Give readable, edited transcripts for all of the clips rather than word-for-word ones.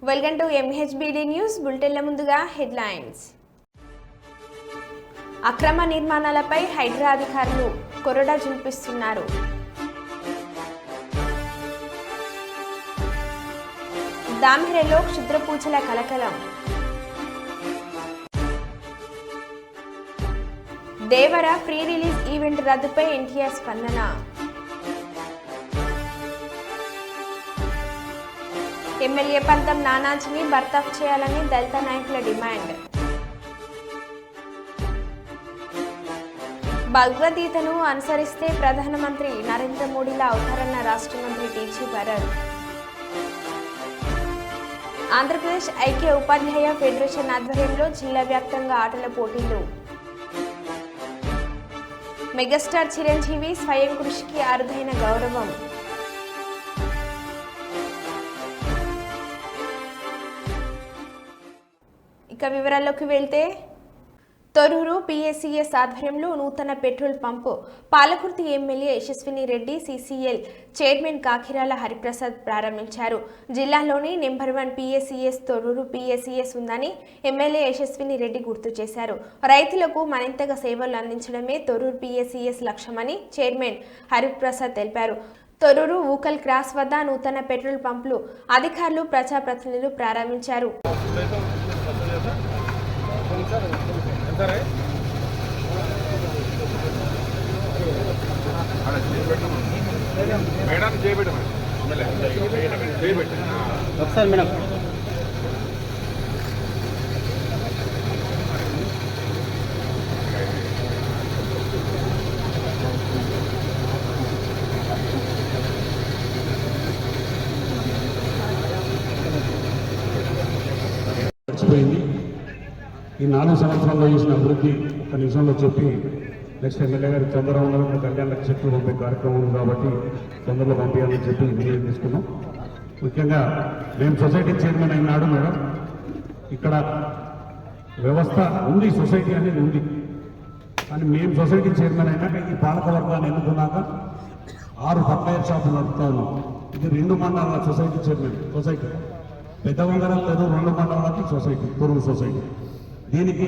Welcome to MHBD news బులెటిన్ల ముందుగా headlines. అక్రమ నిర్మాణాలపై హైడ్రా అధికారులు కొరడా జుల్పిస్తున్నారు. దామిరెలో క్షుద్ర పూజల కలకలం. దేవర ప్రీ రిలీజ్ ఈవెంట్ రద్దుపై NTR స్పందన. ఎమ్మెల్యే పంతం నానాజీని బర్తరఫ్ చేయాలని దళిత నాయకుల డిమాండ్. భగవద్గీతను అనుసరిస్తే ప్రధానమంత్రి నరేంద్ర మోడీలా అవుతారన్న రాష్ట్ర మంత్రి టీజీ భరత్. ఆంధ్రప్రదేశ్ ఐక్య ఉపాధ్యాయ ఫెడరేషన్ ఆధ్వర్యంలో జిల్లా వ్యాప్తంగా ఆటల పోటీలు. మెగాస్టార్ చిరంజీవి స్వయం కృషికి అరుదైన గౌరవం. ఇక వివరాల్లోకి వెళ్తే, తొర్రూరు PACS ఆధ్వర్యంలో నూతన పెట్రోల్ పంపు పాలకుర్తి ఎమ్మెల్యే యశస్విని రెడ్డి CCL చైర్మన్ కాకిరాల హరిప్రసాద్ ప్రారంభించారు. జిల్లాలోని నెంబర్ 1 PACS తొర్రూరు PACS ఉందని ఎమ్మెల్యే యశస్విని రెడ్డి గుర్తు చేశారు. రైతులకు మరింతగా సేవలు అందించడమే తొర్రూరు PACS లక్ష్యమని చైర్మన్ హరిప్రసాద్ తెలిపారు. తొర్రూరు ఊకల్ క్రాస్ వద్ద నూతన పెట్రోల్ పంపులు అధికారులు ప్రజాప్రతినిధులు ప్రారంభించారు. ఈ 4 సంవత్సరాల్లో చేసిన అభివృద్ధి ఒక నిమిషంలో చెప్పి నెక్స్ట్ ఎమ్మెల్యే గారు తొందరగా ఉన్న కళ్యాణ చెట్లు పంపే కార్యక్రమం ఉంది కాబట్టి తొందరలో పంపించాలని చెప్పి నిర్ణయం తీసుకున్నాం. ముఖ్యంగా మేము సొసైటీ చైర్మన్ అయినాడు మేడం, ఇక్కడ వ్యవస్థ ఉంది, సొసైటీ అనేది ఉంది, కానీ మేము సొసైటీ చైర్మన్ అయినాక ఈ పాలకవర్గాన్ని ఎన్నుకున్నాక 6 ఫర్టిలైజర్ షాపులు నడుపుతా ఉన్నాం. ఇది 2 మండలాల సొసైటీ చైర్మన్ సొసైటీ, పెద్దవంగరం లేదు 2 మండలాలకి సొసైటీ తొర్రూరు సొసైటీ. దీనికి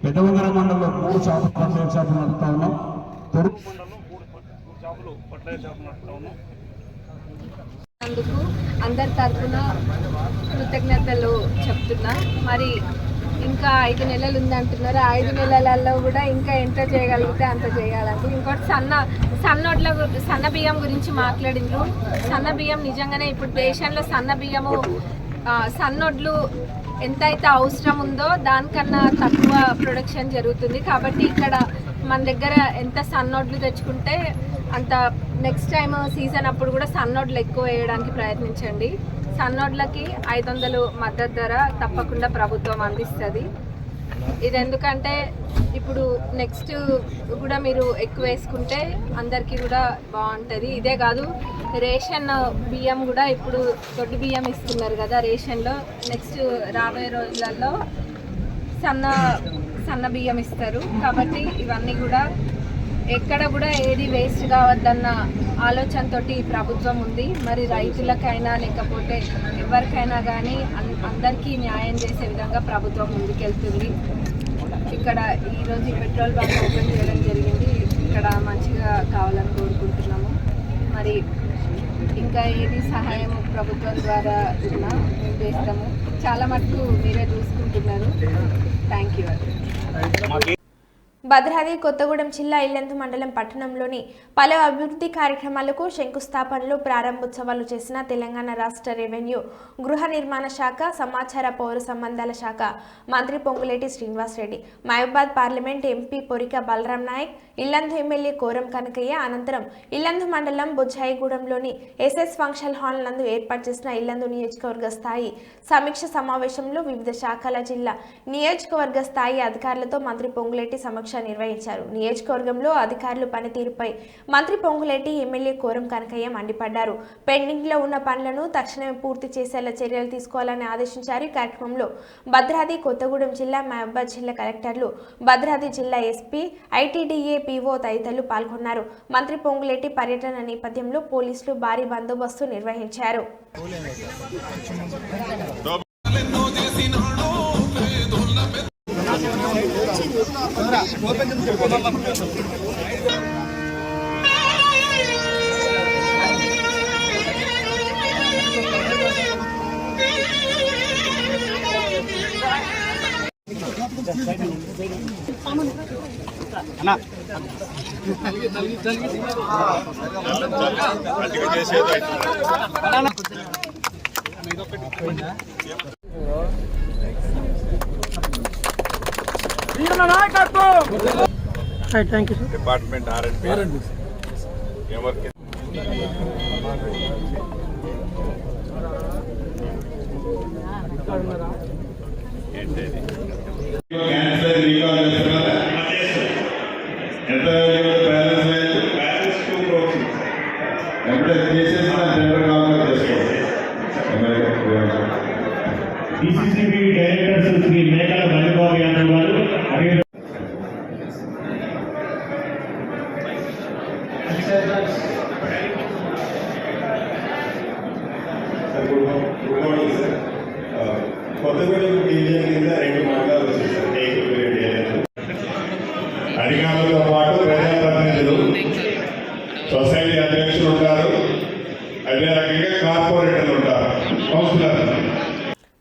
పెద్దవంగరం మండలంలో 3 షాపులు ఫర్టిలైజర్ షాపులు నడుపుతా ఉన్నాం, తొర్రూరు మండలంలో 3 షాపులు ఫర్టిలైజర్ షాపులు నడుపుతా ఉన్నాం. అందుకు అందరి తరఫున కృతజ్ఞతలు చెప్తున్నా. మరి ఇంకా 5 నెలలు ఉందంటున్నారు. 5 నెలలలో కూడా ఇంకా ఎంత చేయగలిగితే అంత చేయాలంటే. ఇంకోటి సన్న బియ్యం గురించి మాట్లాడిండ్రు. సన్న బియ్యం నిజంగానే ఇప్పుడు దేశంలో సన్న బియ్యము సన్నొడ్లు ఎంతైతే అవసరం ఉందో దానికన్నా తక్కువ ప్రొడక్షన్ జరుగుతుంది. కాబట్టి ఇక్కడ మన దగ్గర ఎంత సన్నొడ్లు తెచ్చుకుంటే అంత నెక్స్ట్ టైం సీజన్ అప్పుడు కూడా సన్నొడ్లు ఎక్కువ వేయడానికి ప్రయత్నించండి. సన్నొడ్లకి 500 మద్దతు ధర తప్పకుండా ప్రభుత్వం అందిస్తుంది. ఇది ఎందుకంటే ఇప్పుడు నెక్స్ట్ కూడా మీరు ఎక్కువ వేసుకుంటే అందరికీ కూడా బాగుంటుంది. ఇదే కాదు, రేషన్ బియ్యం కూడా ఇప్పుడు దొడ్డు బియ్యం ఇస్తున్నారు కదా రేషన్లో. నెక్స్ట్ రాబోయే రోజులలో సన్న బియ్యం ఇస్తారు. కాబట్టి ఇవన్నీ కూడా ఎక్కడ కూడా ఏది వేస్ట్ కావద్దన్న ఆలోచనతో ప్రభుత్వం ఉంది. మరి రైతులకైనా లేకపోతే ఎవరికైనా కానీ అందరికీ న్యాయం చేసే విధంగా ప్రభుత్వం ముందుకెళ్తుంది. ఇక్కడ ఈరోజు పెట్రోల్ బంక్ ఓపెన్ చేయడం జరిగింది. ఇక్కడ మంచిగా కావాలని కోరుకుంటున్నాము. మరి ఇంకా ఏది సహాయం ప్రభుత్వం ద్వారా ఉన్నా మేము చేస్తాము. చాలా మటుకు మీరే చూసుకుంటున్నారు. Thank you. భద్రాద్రి కొత్తగూడెం జిల్లా ఇల్లందు మండలం పట్టణంలోని పలు అభివృద్ధి కార్యక్రమాలకు శంకుస్థాపనలు ప్రారంభోత్సవాలు చేసిన తెలంగాణ రాష్ట్ర రెవెన్యూ గృహ నిర్మాణ శాఖ సమాచార పౌర సంబంధాల శాఖ మంత్రి Ponguleti Srinivasa Reddy. Mahabubabad parliament MP Porika Balaram Naik, Yellandu MLA Koram Kanakaiah అనంతరం ఇల్లందు మండలం బుజ్జాయిగూడెంలోని SS ఫంక్షన్ హాల్ నందు ఏర్పాటు చేసిన ఇల్లందు నియోజకవర్గ స్థాయి సమీక్ష సమావేశంలో వివిధ శాఖల జిల్లా నియోజకవర్గ స్థాయి అధికారులతో మంత్రి పొంగులేటి సమీక్ష నిర్వహించారు. నియోజకవర్గంలో అధికారుల పనితీరుపై మంత్రి పొంగులేటి, ఎమ్మెల్యే కోరం కనకయ్య మండిపడ్డారు. పెండింగ్ లో ఉన్న పనులను తక్షణమే పూర్తి చేసేలా చర్యలు తీసుకోవాలని ఆదేశించారు. ఈ కార్యక్రమంలో భద్రాద్రి కొత్తగూడెం జిల్లా, మహబూబాబాద్ జిల్లా కలెక్టర్లు, భద్రాద్రి జిల్లా ఎస్పీ, ఐటీడీఏ పీఓ తదితరులు పాల్గొన్నారు. మంత్రి పొంగులేటి పర్యటన నేపథ్యంలో పోలీసులు భారీ బందోబస్తు నిర్వహించారు. డిపార్ట్మెంట్ ఆర్ఎండ్బి ఎవరికి క్యాన్సర్ రీకాల్ చేస్తున్నారా? ఎంత బ్యాలెన్స్ 2 crores ఎప్పుడైతే చేసేసి టెండర్ కావాలి చేసుకోవాలి. DCCB డైరెక్టర్ శ్రీ మేకల మల్లిబాబు యాదవ్ గారు కొత్తగూడెం డివిజన్ కింద 2 మండలాలు వచ్చాయి సార్. అధికారులతో పాటు ప్రజాప్రతినిధులు, సొసైటీ అధ్యక్షులు ఉంటారు, అదే రకంగా కార్పొరేటర్లు ఉంటారు, కౌన్సిలర్.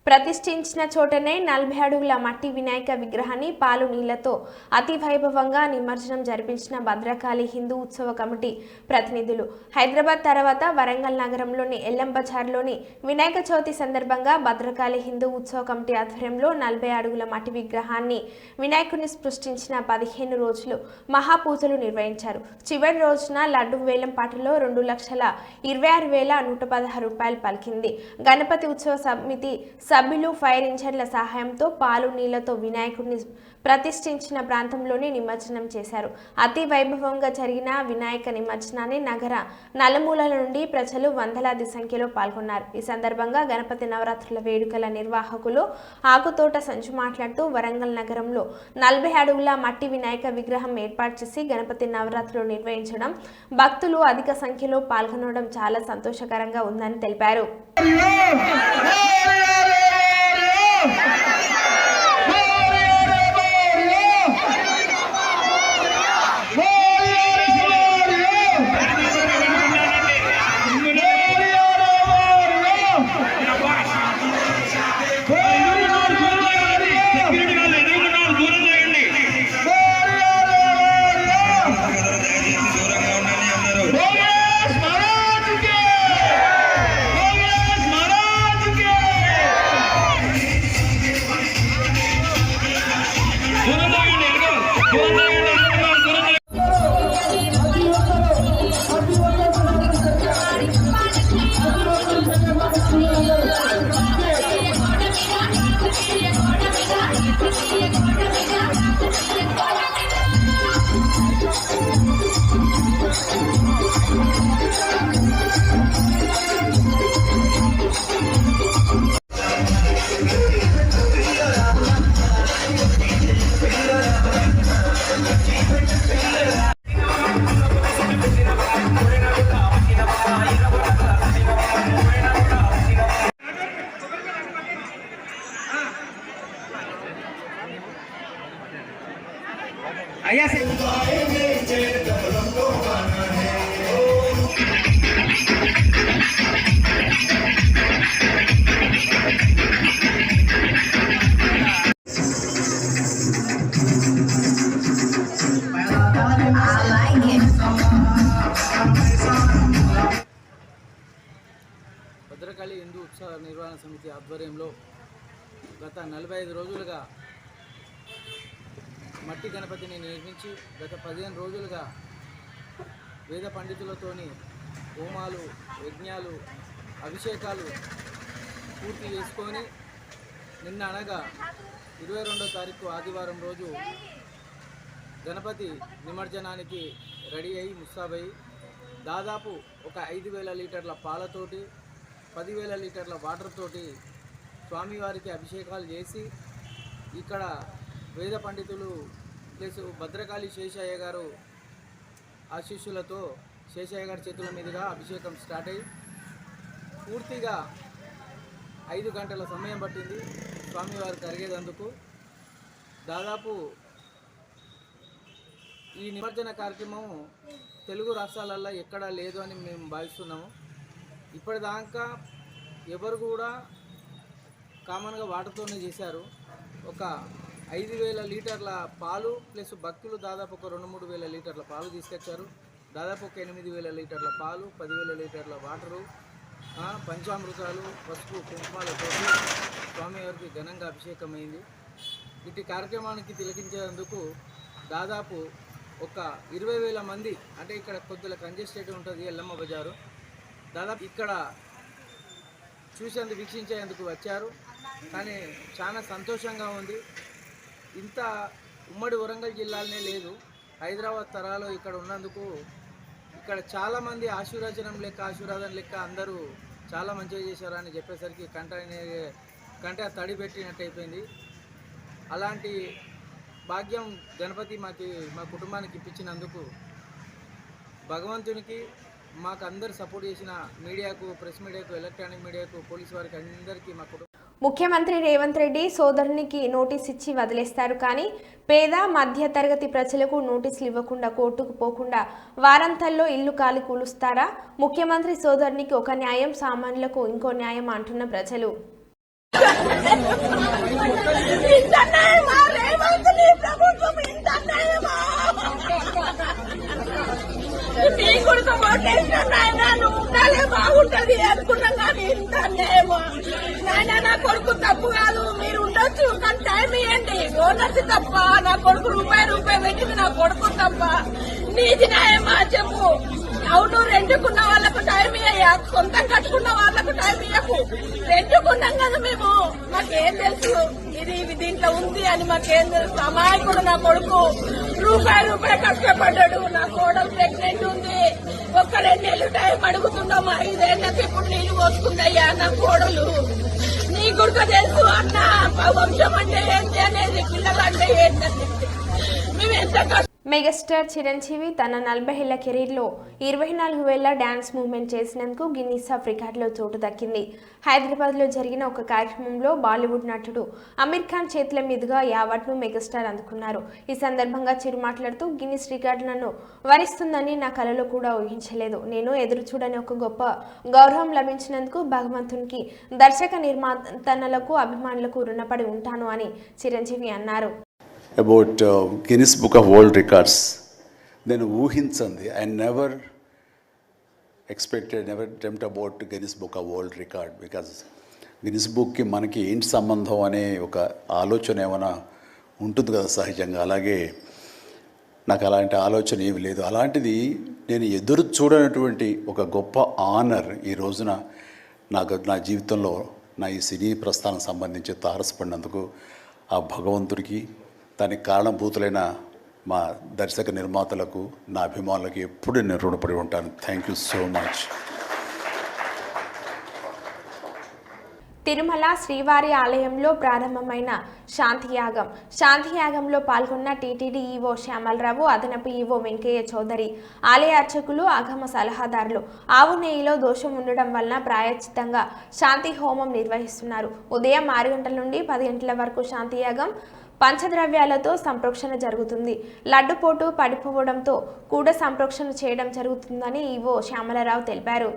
ప్రతిష్ఠించిన చోటనే 40 అడుగుల మట్టి వినాయక విగ్రహాన్ని పాలు నీళ్లతో అతి వైభవంగా నిమజ్జనం జరిపించిన భద్రకాళి హిందూ ఉత్సవ కమిటీ ప్రతినిధులు. హైదరాబాద్ తర్వాత వరంగల్ నగరంలోని ఎల్లం బజార్లోని వినాయక చవితి సందర్భంగా భద్రకాళి హిందూ ఉత్సవ కమిటీ ఆధ్వర్యంలో 40 అడుగుల మట్టి విగ్రహాన్ని వినాయకుడిని సృష్టించిన 15 రోజులు మహాపూజలు నిర్వహించారు. చివరి రోజున లడ్డు వేలం పాటలో 2,26,116 రూపాయలు పలికింది. గణపతి ఉత్సవ సమితి సభ్యులు ఫైర్ ఇంజన్ల సహాయంతో పాలు నీళ్లతో వినాయకుడిని ప్రతిష్ఠించిన ప్రాంతంలోనే నిమజ్జనం చేశారు. అతి వైభవంగా జరిగిన వినాయక నిమజ్జనాన్ని నగర నలుమూలల నుండి ప్రజలు వందలాది సంఖ్యలో పాల్గొన్నారు. ఈ సందర్భంగా గణపతి నవరాత్రుల వేడుకల నిర్వాహకులు ఆకుతోట సంజు మాట్లాడుతూ వరంగల్ నగరంలో 40 అడుగుల మట్టి వినాయక విగ్రహం ఏర్పాటు చేసి గణపతి నవరాత్రులు నిర్వహించడం, భక్తులు అధిక సంఖ్యలో పాల్గొనడం చాలా సంతోషకరంగా ఉందని తెలిపారు. భద్రకాళి హిందూ ఉత్సవ నిర్వహణ సమితి ఆధ్వర్యంలో గత 45 రోజులుగా మట్టి గణపతిని నిర్మించి గత 15 రోజులుగా వేద పండితులతోని హోమాలు, యజ్ఞాలు, అభిషేకాలు పూర్తి చేసుకొని నిన్న అనగా 22వ తారీఖు ఆదివారం రోజు గణపతి నిమజ్జనానికి రెడీ అయ్యి ముస్తాబయ్యి దాదాపు ఒక 5,000 లీటర్ల పాలతోటి 10,000 లీటర్ల వాటర్ తోటి స్వామివారికి అభిషేకాలు చేసి ఇక్కడ వేద పండితులు ప్లస్ భద్రకాళి శేషయ్య గారు ఆశీస్సులతో శేషయ్య గారి చేతుల మీదుగా అభిషేకం స్టార్ట్ అయ్యి పూర్తిగా 5 గంటల సమయం పట్టింది స్వామివారికి అరిగేందుకు. దాదాపు ఈ నిమజ్జన కార్యక్రమం తెలుగు రాష్ట్రాలలో ఎక్కడా లేదు అని మేము భావిస్తున్నాము. ఇప్పటిదాకా ఎవరు కూడా కామన్గా వాటర్తోనే చేశారు. ఒక 5,000 లీటర్ల పాలు ప్లస్ భక్తులు దాదాపు ఒక 2-3 వేల లీటర్ల పాలు తీసుకొచ్చారు. దాదాపు ఒక 8,000 లీటర్ల పాలు, 10,000 లీటర్ల వాటరు, పంచామృతాలు, పసుపు కుంకుమాలతో స్వామివారికి ఘనంగా అభిషేకమైంది. ఇటు కార్యక్రమానికి తిలకించేందుకు దాదాపు ఒక 20,000 మంది, అంటే ఇక్కడ కొద్దిగా కంజెస్టెడ్ ఉంటుంది ఎల్లమ్మ బజారు, దాదాపు ఇక్కడ చూసేందుకు వీక్షించేందుకు వచ్చారు. కానీ చాలా సంతోషంగా ఉంది. ఇంత ఉమ్మడి వరంగల్ జిల్లాలోనే లేదు, హైదరాబాద్ తరాలో ఇక్కడ ఉన్నందుకు ఇక్కడ చాలామంది ఆశీర్వచనం ఆశీర్వాదం లెక్క అందరూ చాలా మంచిగా చేశారని చెప్పేసరికి కంట తడి పెట్టినట్టు అయిపోయింది. అలాంటి భాగ్యం గణపతి మా కుటుంబానికి ఇప్పించినందుకు భగవంతునికి, మాకు అందరు సపోర్ట్ చేసిన మీడియాకు, ప్రెస్ మీడియాకు, ఎలక్ట్రానిక్ మీడియాకు, పోలీసు వారికి అందరికీ మా కుటుంబం. ముఖ్యమంత్రి రేవంత్ రెడ్డి సోదరునికి నోటీస్ ఇచ్చి వదిలేస్తారు, కానీ పేద మధ్య తరగతి ప్రజలకు నోటీసులు ఇవ్వకుండా కోర్టుకు పోకుండా వారంతల్లో ఇల్లు కాలి కూలుస్తారా? ముఖ్యమంత్రి సోదరునికి ఒక న్యాయం, సామాన్యులకు ఇంకో న్యాయం అంటున్న ప్రజలు. బాగుంటది అనుకున్నాం కానీ ఇంత నాయన నా కొడుకు తప్పు కాదు, మీరు ఉండొచ్చు కానీ టైం ఇవ్వండి. ఓనర్స్ తప్ప, నా కొడుకు రూపాయి పెట్టింది నా కొడుకు తప్ప. నీది న్యాయమా చెప్పు. అవును, రెండుకున్న వాళ్ళకు టైం ఇయ్యా, సొంతం కట్టుకున్న వాళ్ళకు టైం ఇయ్యకు. రెండుకున్నాం కదా మేము, మాకేం తెలుసు ఇది దీంట్లో ఉంది అని మాకేం తెలుసు. అమాయకుడు నా కొడుకు రూపాయి కష్టపడ్డాడు. నా కోడలు ప్రెగ్నెంట్ ఉంది, ఒక్క 2 నెలలు టైం అడుగుతున్నాము. 5 ఏళ్ళకి ఇప్పుడు నీళ్లు పోసుకుందయ్యా నా కోడలు. నీ గుడిక తెలుసు అన్న, వంశం అంటే ఏంటి అనేది, పిల్లలు అంటే ఏంటనేది మేము ఎంత. మెగాస్టార్ చిరంజీవి తన 40 ఏళ్ల కెరీర్లో 24,000 డ్యాన్స్ మూవ్మెంట్ చేసినందుకు గిన్నిస్ ఆఫ్ రికార్డులో చోటు దక్కింది. హైదరాబాద్లో జరిగిన ఒక కార్యక్రమంలో బాలీవుడ్ నటుడు అమీర్ ఖాన్ చేతుల మీదుగా ఈ అవార్డును మెగాస్టార్ అందుకున్నారు. ఈ సందర్భంగా చిరు మాట్లాడుతూ, గిన్నిస్ రికార్డులను వరిస్తుందని నా కలలో కూడా ఊహించలేదు. నేను ఎదురు చూడని ఒక గొప్ప గౌరవం లభించినందుకు భగవంతునికి, దర్శక నిర్మాతలకు, అభిమానులకు రుణపడి ఉంటాను అని చిరంజీవి అన్నారు. About Guinness Book of World Records, then ఊహించండి. I never expected, never dreamt about Guinness Book of World Record, because Guinness Bookకి మనకి ఏంటి సంబంధం అనే ఒక ఆలోచన ఏమైనా ఉంటుంది కదా సహజంగా. అలాగే నాకు అలాంటి ఆలోచన ఏమి లేదు. అలాంటిది నేను ఎదురు చూడనటువంటి ఒక గొప్ప ఆనర్ ఈ రోజున నా జీవితంలో, నా ఈ సినీ ప్రస్థానం సంబంధించి తారసపడినందుకు ఆ భగవంతుడికి, దానికి కారణభూతులైన మా దర్శక నిర్మాతలకు, నా అభిమానులకు ఎప్పుడు నేను రుణపడి ఉంటాను. Thank you so much. Tirumala శ్రీవారి ఆలయంలో ప్రారంభమైన శాంతియాగంలో పాల్గొన్న టీటీడీ ఈవో శ్యామలరావు, అదనపు ఈవో వెంకయ్య చౌదరి, ఆలయ అర్చకులు, ఆగమ సలహాదారులు ఆవు నెయ్యిలో దోషం ఉండడం వలన ప్రాయశ్చిత్తంగా శాంతి హోమం నిర్వహిస్తున్నారు. ఉదయం 6 గంటల నుండి 10 గంటల వరకు శాంతియాగం పంచద్రవ్యాలతో సంప్రోక్షణ జరుగుతుంది. లడ్డుపోటు పడిపోవడంతో కూడా సంప్రోక్షణ చేయడం జరుగుతుందని ఈవో శ్యామలరావు తెలిపారు.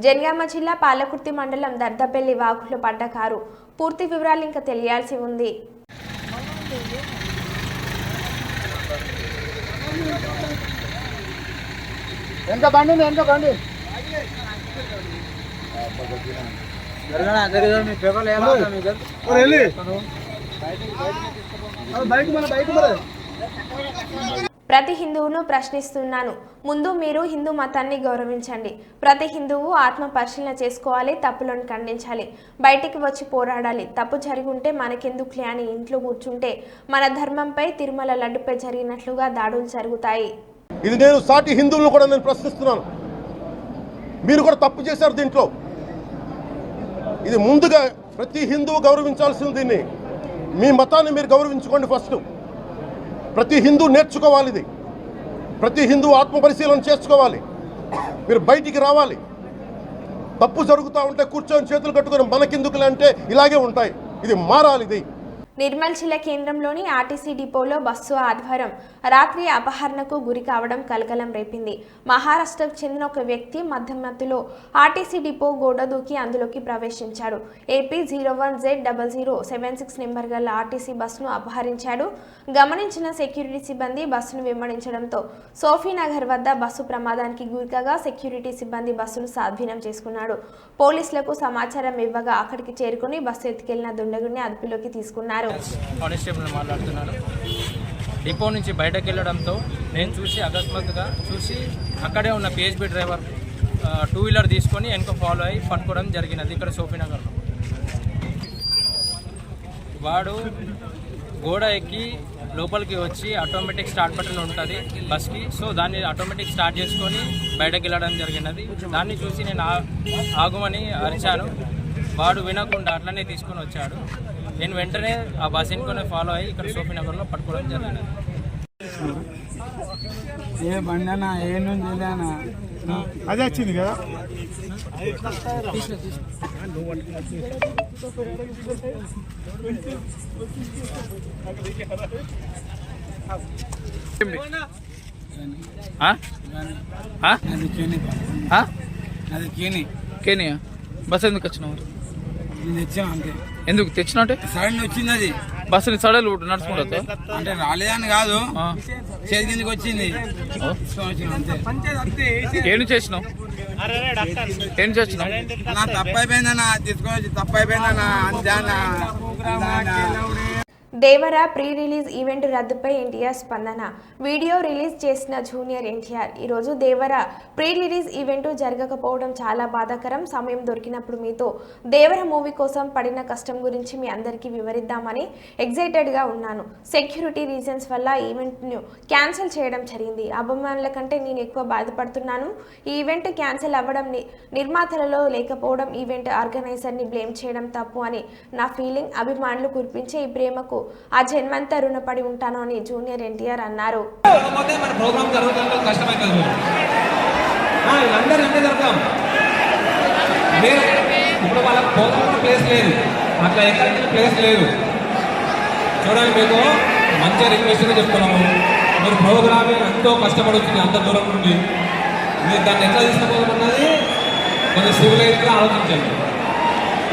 జనగామ జిల్లా పాలకుర్తి మండలం దర్దపల్లి వాగులో పడ్డ కారు పూర్తి వివరాలు ఇంకా తెలియాల్సి ఉంది. ప్రతి హిందువును ప్రశ్నిస్తున్నాను. ముందు మీరు హిందూ మతాన్ని గౌరవించండి. ప్రతి హిందువు ఆత్మ పరిశీలన చేసుకోవాలి, తప్పులను ఖండించాలి, బయటికి వచ్చి పోరాడాలి. తప్పు జరిగి ఉంటే మనకెందుకులే అని ఇంట్లో కూర్చుంటే మన ధర్మంపై తిరుమల లడ్డుపై జరిగినట్లుగా దాడులు జరుగుతాయి. ఇది నేను సాటి హిందువులను కూడా నేను ప్రశ్నిస్తున్నాను. మీరు కూడా తప్పు చేశారు దీంట్లో. ఇది ముందుగా ప్రతి హిందువు గౌరవించాల్సింది. దీన్ని మీ మతాన్ని మీరు గౌరవించుకోండి. ఫస్ట్ ప్రతి హిందూ నేర్చుకోవాలి. ఇది ప్రతి హిందూ ఆత్మ పరిశీలన చేసుకోవాలి. మీరు బయటికి రావాలి. తప్పు జరుగుతూ ఉంటే కూర్చొని చేతులు కట్టుకొని మనకెందుకులే అంటే ఇలాగే ఉంటాయి. ఇది మారాలి. ఇది నిర్మల్ జిల్లా కేంద్రంలోని ఆర్టీసీ డిపోలో బస్సు ఆదివారం రాత్రి అపహరణకు గురి కావడం కలకలం రేపింది. మహారాష్ట్రకు చెందిన ఒక వ్యక్తి మధ్యమధ్యలో ఆర్టీసీ డిపో గోడ దూకి అందులోకి ప్రవేశించాడు. AP 01Z0076 నెంబర్ గల ఆర్టీసీ బస్సును అపహరించాడు. గమనించిన సెక్యూరిటీ సిబ్బంది బస్సును వెంబడించడంతో సోఫీనగర్ వద్ద బస్సు ప్రమాదానికి గురికాగా సెక్యూరిటీ సిబ్బంది బస్సును స్వాధీనం చేసుకున్నాడు. పోలీసులకు సమాచారం ఇవ్వగా అక్కడికి చేరుకుని బస్సు ఎత్తుకెళ్లిన దుండగుడిని అదుపులోకి తీసుకున్నారు. కానిస్టేబుల్ మాట్లాడుతున్నాను. డిపో నుంచి బయటకు వెళ్ళడంతో నేను అకస్మాత్తుగా చూసి అక్కడే ఉన్న PHB డ్రైవర్ 2 వీలర్ తీసుకొని వెనుక ఫాలో అయ్యి పట్టుకోవడం జరిగినది. ఇక్కడ సోఫీనగర్లో వాడు గోడ ఎక్కి లోపలికి వచ్చి ఆటోమేటిక్ స్టార్ట్ బటన్ ఉంటుంది బస్కి. సో దాన్ని ఆటోమేటిక్ స్టార్ట్ చేసుకొని బయటకు వెళ్ళడం జరిగినది. దాన్ని చూసి నేను ఆగుమని అరిచాను. వాడు వినకుండా అట్లనే తీసుకొని వచ్చాడు. నేను వెంటనే ఆ బస్ ఎన్నుకొని ఫాలో అయ్యి ఇక్కడ సోఫీనగర్లో పట్టుకోవడం జరిగినది. ఏ బండనా ఏ నుంచి అదే వచ్చింది కదా. బస్ ఎందుకు వచ్చినావు? అంతే. ఎందుకు తెచ్చినా అంటే సడన్ వచ్చింది. అది బస్సుని సడలు నడుచుకుంటా అంటే రాలేదని కాదు, చేతి కిందకి వచ్చింది. ఏం చేసినావు? ఏం చేసినావు? నా తప్పు అయిపోయిందన్నా, తీసుకొని వచ్చి తప్పు అయిపోయిందన్నా. దేవరా ప్రీ రిలీజ్ ఈవెంట్ రద్దుపై ఎన్టీఆర్ స్పందన. వీడియో రిలీజ్ చేసిన జూనియర్ ఎన్టీఆర్. ఈరోజు దేవరా ప్రీ రిలీజ్ ఈవెంట్ జరగకపోవడం చాలా బాధాకరం. సమయం దొరికినప్పుడు మీతో దేవరా మూవీ కోసం పడిన కష్టం గురించి మీ అందరికీ వివరిద్దామని ఎగ్జైటెడ్గా ఉన్నాను. సెక్యూరిటీ రీజన్స్ వల్ల ఈవెంట్ను క్యాన్సిల్ చేయడం జరిగింది. అభిమానుల కంటే నేను ఎక్కువ బాధపడుతున్నాను. ఈ ఈవెంట్ క్యాన్సిల్ అవ్వడం నిర్మాతలలో లేకపోవడం ఈవెంట్ ఆర్గనైజర్ని బ్లేమ్ చేయడం తప్పు అని నా ఫీలింగ్. అభిమానులు కురిపించే ఈ ప్రేమకు ఆ జన్మంతా రుణపడి ఉంటాను అని జూనియర్ ఎన్టీఆర్ అన్నారు. ఇప్పుడు వాళ్ళకి పోగొట్టిన ప్లేస్ లేదు, అట్లా ఎక్కడ ప్లేస్ లేదు. చూడండి, మీకు మంచిగా రిక్వెస్ట్గా చెప్తున్నాము. మీరు ప్రోగ్రామ్ ఎంతో కష్టపడి వచ్చింది అంత దూరం నుండి. మీరు దాన్ని ఎట్లా తీసుకుపోతున్నది కొంచెం సివిలైజ్గా ఆలోచించండి.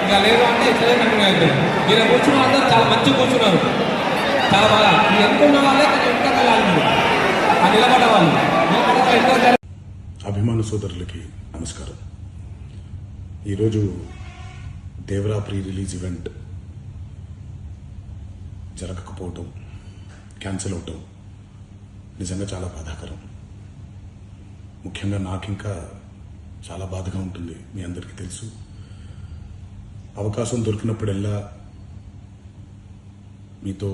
ఇంకా లేదు అంటే ఇట్లనే కంటిన్యూ అవుతుంది. మీరు కూర్చున్న అందరూ చాలా మంచిగా కూర్చున్నారు, చాలా బాగా. మీరు ఎంతున్న వాళ్ళే కొంచెం ఇంకా వెళ్ళాలి. మీరు ఆ నిలబడ్డ వాళ్ళు. అభిమాన సోదరులకి నమస్కారం. ఈరోజు దేవరా ప్రీ రిలీజ్ ఈవెంట్ జరగకపోవటం, క్యాన్సిల్ అవటం నిజంగా చాలా బాధాకరం. ముఖ్యంగా నాకు ఇంకా చాలా బాధగా ఉంటుంది. మీ అందరికీ తెలుసు, అవకాశం దొరికినప్పుడల్లా మీతో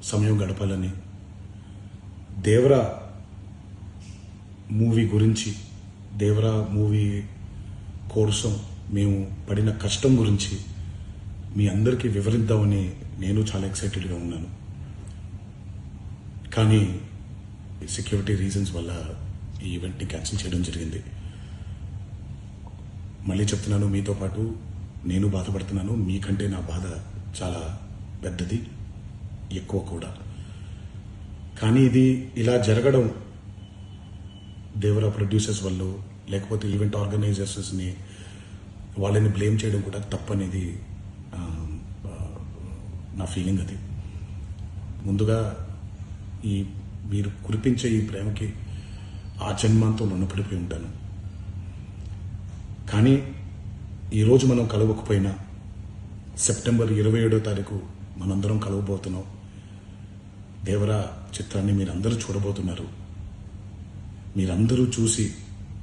సమయం గడపాలని, దేవరా మూవీ గురించి, దేవరా మూవీ కోసం మేము పడిన కష్టం గురించి మీ అందరికీ వివరిద్దామని నేను చాలా ఎక్సైటెడ్గా ఉన్నాను. కానీ సెక్యూరిటీ రీజన్స్ వల్ల ఈ ఈవెంట్ని క్యాన్సిల్ చేయడం జరిగింది. మళ్ళీ చెప్తున్నాను, మీతో పాటు నేను బాధపడుతున్నాను. మీకంటే నా బాధ చాలా పెద్దది, ఎక్కువ కూడా. కానీ ఇది ఇలా జరగడం దేవరా ప్రొడ్యూసర్స్ వల్ల, లేకపోతే ఈవెంట్ ఆర్గనైజర్స్ని వాళ్ళని బ్లేమ్ చేయడం కూడా తప్పనేది నా ఫీలింగ్. అది ముందుగా మీరు కురిపించే ఈ ప్రేమకి ఆ జన్మంతో రుణపడిపోయి ఉంటాను. కానీ ఈరోజు మనం కలవకపోయినా సెప్టెంబర్ 27వ తారీఖు మనందరం కలవబోతున్నాం. దేవరా చిత్రాన్ని మీరందరూ చూడబోతున్నారు. మీరందరూ చూసి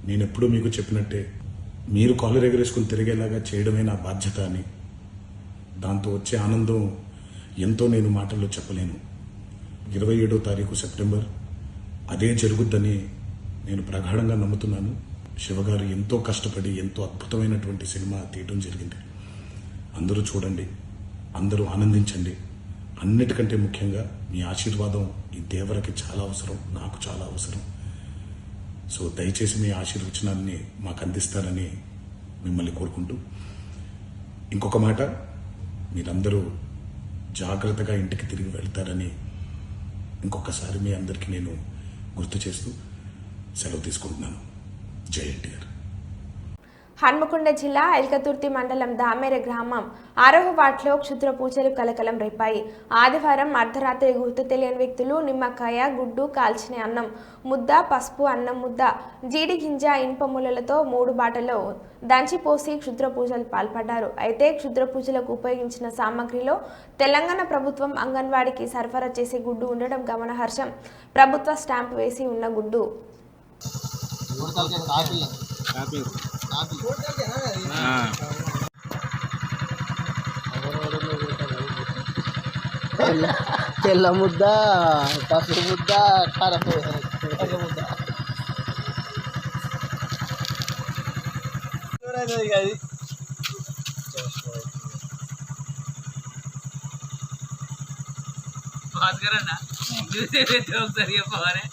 నేను ఎప్పుడూ మీకు చెప్పినట్టే మీరు కాలర్ ఎగరేసుకుని తిరిగేలాగా చేయడమే నా బాధ్యత అని, దాంతో వచ్చే ఆనందం ఎంతో నేను మాటల్లో చెప్పలేను. 27వ తారీఖు సెప్టెంబర్ అదే జరుగుద్దని నేను ప్రగాఢంగా నమ్ముతున్నాను. శివగారు ఎంతో కష్టపడి ఎంతో అద్భుతమైనటువంటి సినిమా తీయడం జరిగింది. అందరూ చూడండి, అందరూ ఆనందించండి. అన్నిటికంటే ముఖ్యంగా మీ ఆశీర్వాదం ఈ దేవరకి చాలా అవసరం, నాకు చాలా అవసరం. సో దయచేసి మీ ఆశీర్వచనాన్ని మాకు అందిస్తారని మిమ్మల్ని కోరుకుంటూ, ఇంకొక మాట, మీరందరూ జాగ్రత్తగా ఇంటికి తిరిగి వెళ్తారని ఇంకొకసారి మీ అందరికీ నేను గుర్తు చేస్తూ సెలవు తీసుకుంటున్నాను. జై ఎన్టీఆర్. హన్మకొండ జిల్లా ఎల్కతుర్తి మండలం దామెర గ్రామం 6వ వార్డులో క్షుద్ర పూజలు కలకలం రేపాయి. ఆదివారం అర్ధరాత్రి గుర్తు తెలియని వ్యక్తులు నిమ్మకాయ, గుడ్డు, కాల్చిన అన్నం ముద్ద, పసుపు, అన్నం ముద్ద, జీడి గింజ, ఇనుప ముళ్ళలతో 3 బాటల్లో దంచిపోసి క్షుద్ర పూజలు పాల్పడ్డారు. అయితే క్షుద్ర పూజలకు ఉపయోగించిన సామాగ్రిలో తెలంగాణ ప్రభుత్వం అంగన్వాడీకి సరఫరా చేసే గుడ్డు ఉండడం గమనార్హం. ప్రభుత్వ స్టాంపు వేసి ఉన్న గుడ్డు తెల్ల ముద్ద, పసుపు ముద్ద, కారపొడి ముద్ద. భాస్కర్ అన్న ఒకసారి చెప్పవారే.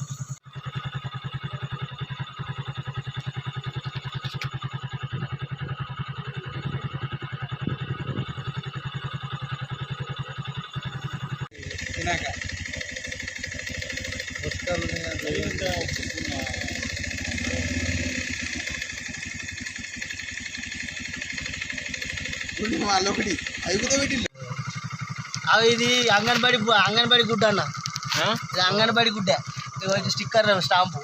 ఇది అంగన్వాడి గుడ్డ అన్న, అంగన్వాడి గుడ్డ స్టిక్కర్ స్టాంపు.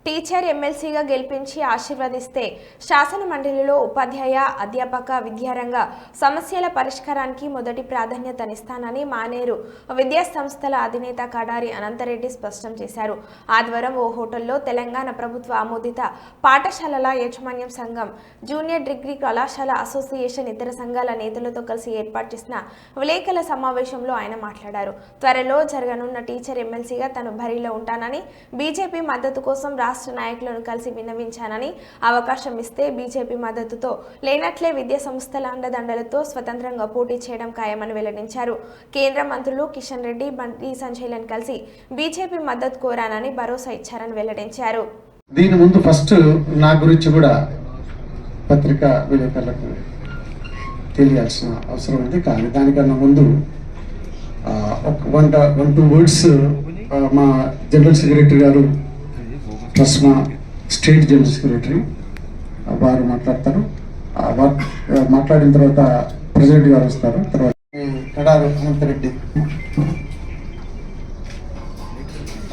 టీచర్ ఎమ్మెల్సీగా గెలిపించి ఆశీర్వదిస్తే శాసన మండలిలో ఉపాధ్యాయ, అధ్యాపక, విద్యారంగ సమస్యల పరిష్కారానికి మొదటి ప్రాధాన్యతనిస్తానని మానేరు విద్యా సంస్థల అధినేత కడారి అనంతరెడ్డి స్పష్టం చేశారు. ఆదివారం ఓ హోటల్లో తెలంగాణ ప్రభుత్వ ఆమోదిత పాఠశాలల యాజమాన్యం సంఘం, జూనియర్ డిగ్రీ కళాశాల అసోసియేషన్, ఇతర సంఘాల నేతలతో కలిసి ఏర్పాటు చేసిన విలేకరుల సమావేశంలో ఆయన మాట్లాడారు. త్వరలో జరగనున్న టీచర్ ఎమ్మెల్సీగా తాను బరిలో ఉంటానని, బీజేపీ మద్దతు కోసం రాష్ట్ర నాయకులను కలిసి విన్నవించానని, అవకాశం ఇస్తే బీజేపీ మద్దతుతో లేనట్లే విద్యా సంస్థల అండదండలతో స్వతంత్రంగా పోటీ చేయడం ఖాయమని వెల్లడించారు. కేంద్ర మంత్రులు కిషన్ రెడ్డి, బండి సంజయ్లను కలిసి బీజేపీ మద్దతు కోరానని భరోసా ఇచ్చారని వెల్లడించారు. దీని ముందు ఫస్ట్ నా గురించి కూడా పత్రికా విలేకరులకు తెలియాల్సిన అవసరం ఉంది. కానీ దానికన్నా ముందు వన్ టూ వర్డ్స్ మా జనరల్ సెక్రటరీ గారు ప్లస్ మా స్టేట్ జనరల్ సెక్రటరీ వారు మాట్లాడతారు. మాట్లాడిన తర్వాత ప్రెసిడెంట్ గారు వస్తారు. తర్వాత కడారు అనంతరెడ్డి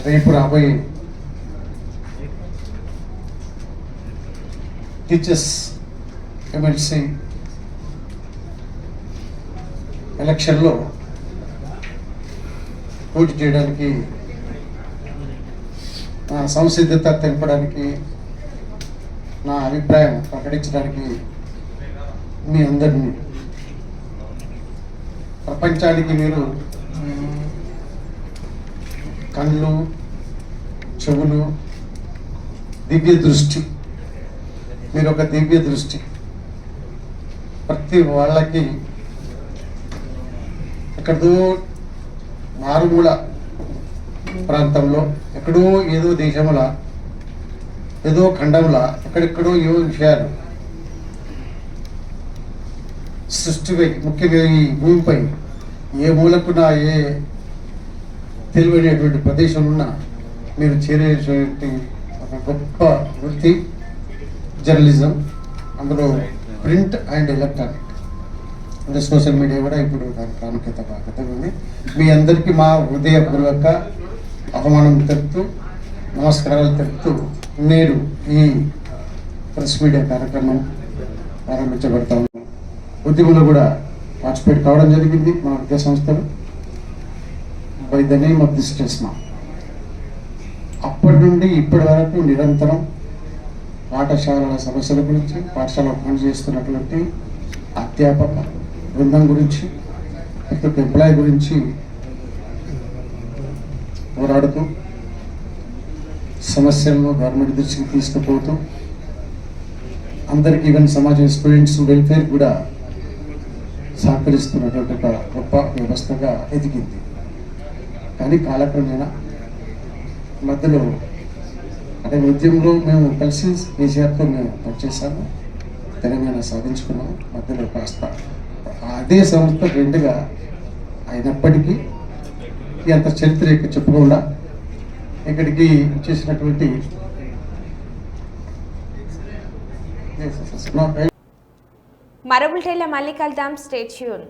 రేపు రాబోయే టీచర్స్ ఎమ్మెల్సీ ఎలక్షన్లో పోటీ చేయడానికి సంసిద్ధత తెలపడానికి, నా అభిప్రాయం ప్రకటించడానికి మీ అందరినీ, ప్రపంచానికి మీరు కళ్ళు, చెవులు, దివ్య దృష్టి, మీరు ఒక దివ్య దృష్టి. ప్రతి వాళ్ళకి ఎక్కడో మారుమూల ప్రాంతంలో, ఎక్కడో ఏదో దేశంలో, ఏదో ఖండంలో, ఎక్కడెక్కడో ఏవో విషయాలు సృష్టిపై, ముఖ్యంగా ఈ భూమిపై ఏ మూలకున ఏ తెలివైనటువంటి ప్రదేశం ఉన్నా మీరు చేరేటువంటి ఒక గొప్ప వృత్తి జర్నలిజం. అందులో ప్రింట్ అండ్ ఎలక్ట్రానిక్, అంటే సోషల్ మీడియా కూడా ఇప్పుడు దాని ప్రాముఖ్యత బాగా ఉంది. మీ అందరికీ మా హృదయపూర్వక అవమానం తెలుపుతూ, నమస్కారాలు తెలుపుతూ, నేడు ఈ ప్రెస్ మీడియా కార్యక్రమం ప్రారంభించబడతాము. ఉద్యమంలో కూడా పార్టిసిపేట్ కావడం జరిగింది మా విద్యా సంస్థలు. By the name of this TESMA. అప్పటి నుండి ఇప్పటి వరకు నిరంతరం పాఠశాలల సమస్యల గురించి, పాఠశాలలో పనిచేస్తున్నటువంటి అధ్యాపక బృందం గురించి, ప్రతి ఒక్క ఎంప్లాయీ గురించి పోరాడుతూ సమస్యలను గవర్నమెంట్ దృష్టికి తీసుకుపోతూ అందరికీ ఈవెన్ సమాజం స్టూడెంట్స్ వెల్ఫేర్ కూడా సహకరిస్తున్నటువంటి ఒక గొప్ప వ్యవస్థగా ఎదిగింది. కానీ కాలక్రమేణా మధ్యలో అంటే ఉద్యమంలో మేము కలిసి కేసీఆర్తో మేము పనిచేసాము, తెలంగాణ సాధించుకున్నాము. మధ్యలో కాస్త అదే సంస్థ రెండుగా అయినప్పటికీ అంత చరిత్ర చెప్పకుండా ఇక్కడికి చేసినటువంటి మరో బులెటిన్లో మళ్ళీ కలుద్దాం. Stay tune.